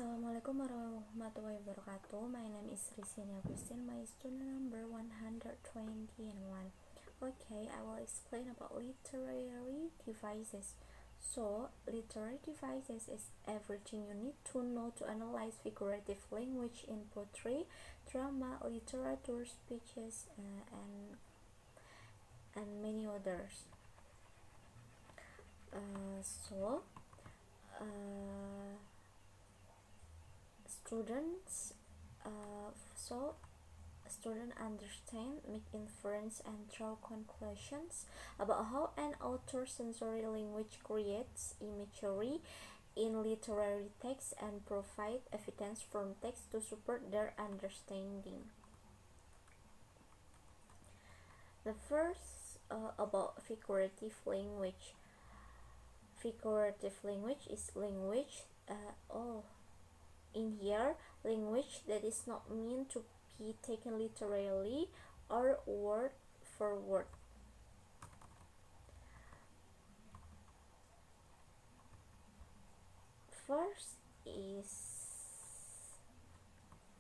Assalamualaikum warahmatullahi wabarakatuh. My name is Risinia Christine. My student number 121. Okay, I will explain about literary devices. So, literary devices is everything you need to know to analyze figurative language in poetry, drama, literature, speeches, and many others. So, students so students understand, make inference, and draw conclusions about how an author's sensory language creates imagery in literary text and provide evidence from text to support their understanding. The first about figurative language. Figurative language is language in here, language that is not meant to be taken literally or word for word. First is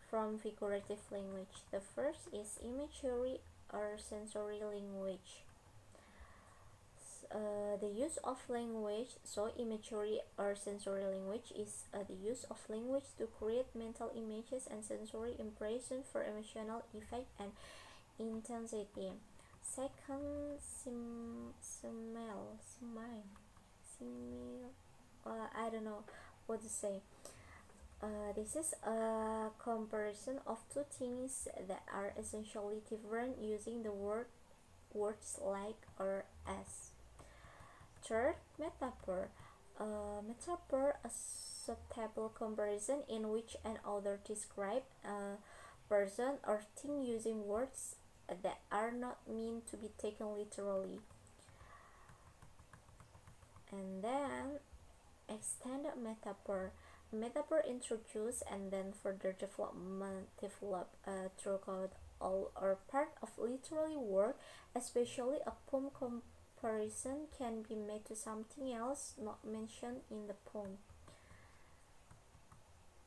from figurative language. The first is imagery or sensory language. The use of language, so imagery or sensory language is the use of language to create mental images and sensory impression for emotional effect and intensity. Second, I don't know what to say. This is a comparison of two things that are essentially different using the words like or as. Third, metaphor. Metaphor, a suitable comparison in which an author describes a person or thing using words that are not meant to be taken literally. And then, extended metaphor. A metaphor introduced and then further developed throughout all or part of literary work, especially a poem comparison can be made to something else not mentioned in the poem.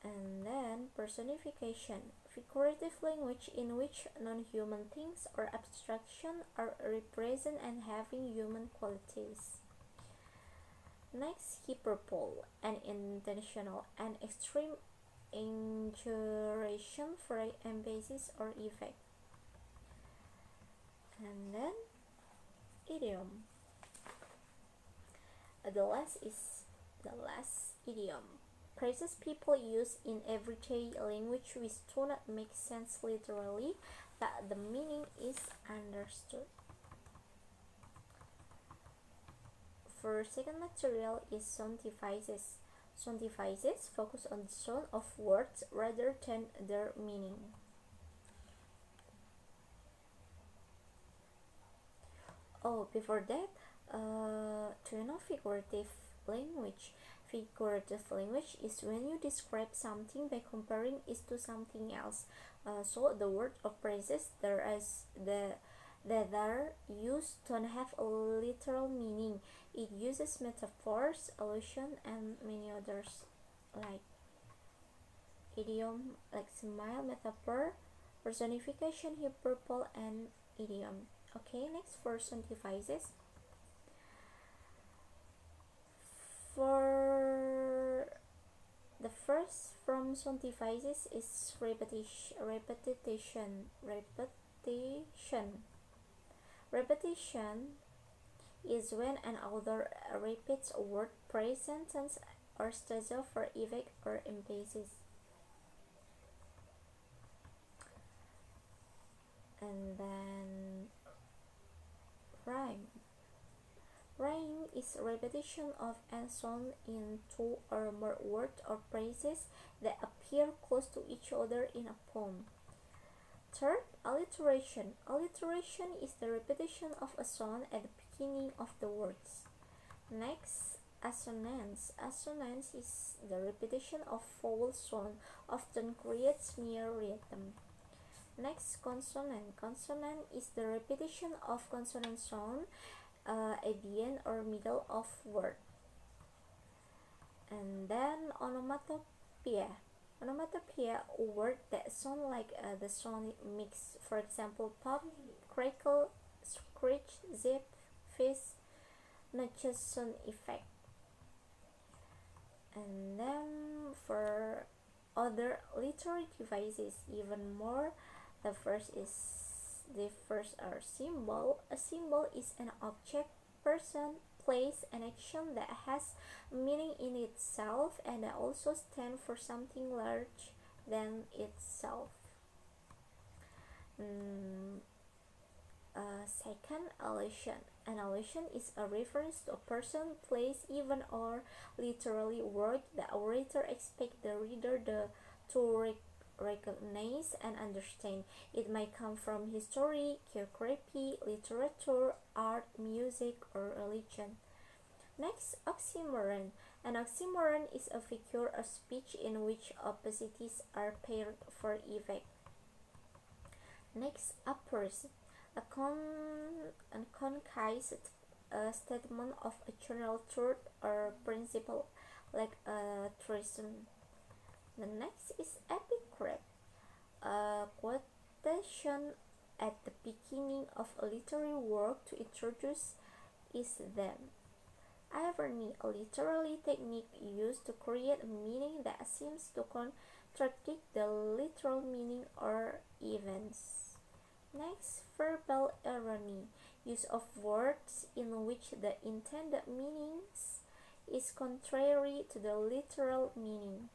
And then personification, figurative language in which non-human things or abstraction are represented and having human qualities. Next, hyperbole, an intentional and extreme exaggeration for emphasis or effect. And then idiom. The last idiom. Phrases people use in everyday language which do not make sense literally, but the meaning is understood. For second material is sound devices. Sound devices focus on the sound of words rather than their meaning. Before that, do you know figurative language? Figurative language is when you describe something by comparing it to something else. So the word or phrases that are used don't have a literal meaning. It uses metaphors, allusion, and many others like idiom, like smile, metaphor, personification, hyperbole, and idiom. Okay, next for sound devices. For the first from sound devices is repetition. Repetition is when an author repeats a word, phrase, sentence, or stanza for effect or emphasis. And then rhyme. Rhyme is repetition of a sound in two or more words or phrases that appear close to each other in a poem. Third, alliteration. Alliteration is the repetition of a sound at the beginning of the words. Next, assonance. Assonance is the repetition of vowel sound, often creates near rhythm. Next, consonant. Consonant is the repetition of consonant sound at the end or middle of word. And then Onomatopoeia, words that sound like the sonic mix. For example, pop, crackle, screech, zip, fizz, not just sound effect. And then for other literary devices, even more. The first are symbol. A symbol is an object, person, place, and action that has meaning in itself and that also stand for something large than itself. Mm, Second, allusion. An allusion is a reference to a person, place, event, or literally word that a writer expects the reader to recognize and understand. It may come from history, geography, literature, art, music, or religion. Next, oxymoron. An oxymoron is a figure of speech in which opposites are paired for effect. Next, aphorism. A concise statement of a general truth or principle, like a truism. The next is epigram. A quotation at the beginning of a literary work to introduce is them. Irony, a literary technique used to create a meaning that seems to contradict the literal meaning or events. Next, verbal irony, use of words in which the intended meanings is contrary to the literal meaning.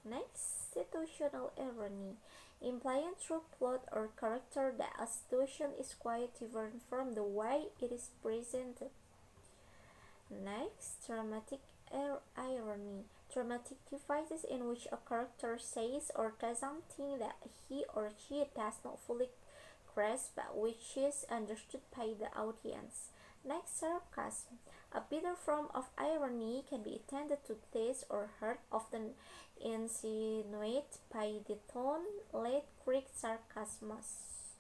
Next, situational irony, implying through plot or character that a situation is quite different from the way it is presented. Next, dramatic irony, dramatic devices in which a character says or does something that he or she does not fully grasp but which is understood by the audience. Next, sarcasm. A bitter form of irony can be intended to tease or hurt, often insinuated by the tone, late Greek sarcasmus.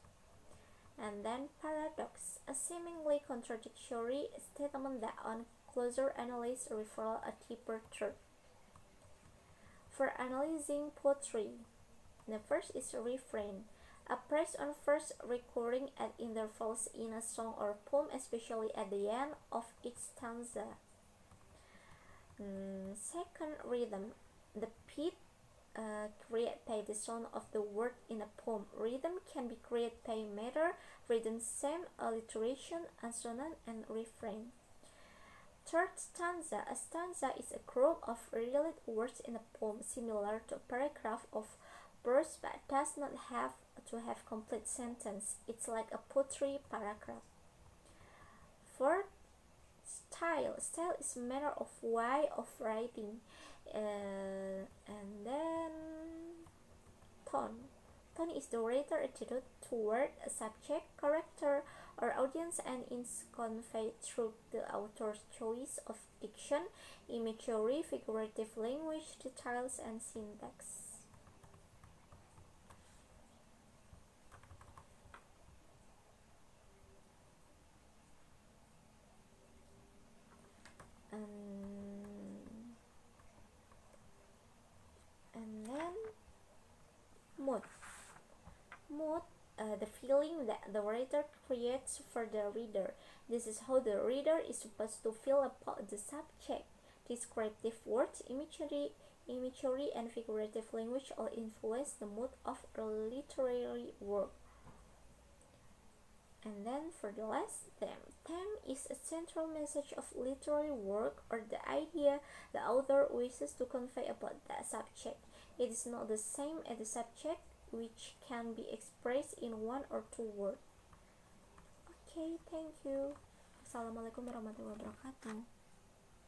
And then paradox, a seemingly contradictory statement that on closer analysis reveals a deeper truth. For analyzing poetry, the first is refrain, a phrase on verse recurring at intervals in a song or poem, especially at the end of each stanza. Second, rhythm, the beat created by the sound of the word in a poem. Rhythm can be created by meter, rhythm scheme, alliteration, assonance, and refrain. Third, stanza. A stanza is a group of related words in a poem, similar to a paragraph of verse but does not have to have complete sentence. It's like a poetry paragraph. Fourth, style. Style is a matter of way of writing. And then tone. Tone is the writer attitude toward a subject, character, or audience and is conveyed through the author's choice of diction, imagery, figurative language, details, and syntax. And then mood. Mood, the feeling that the writer creates for the reader. This is how the reader is supposed to feel about the subject. Descriptive words, imagery, and figurative language all influence the mood of a literary work. And then for the last, theme is a central message of literary work or the idea the author wishes to convey about that subject. It is not the same as the subject, which can be expressed in one or two words. Okay, thank you. Assalamualaikum warahmatullahi wabarakatuh.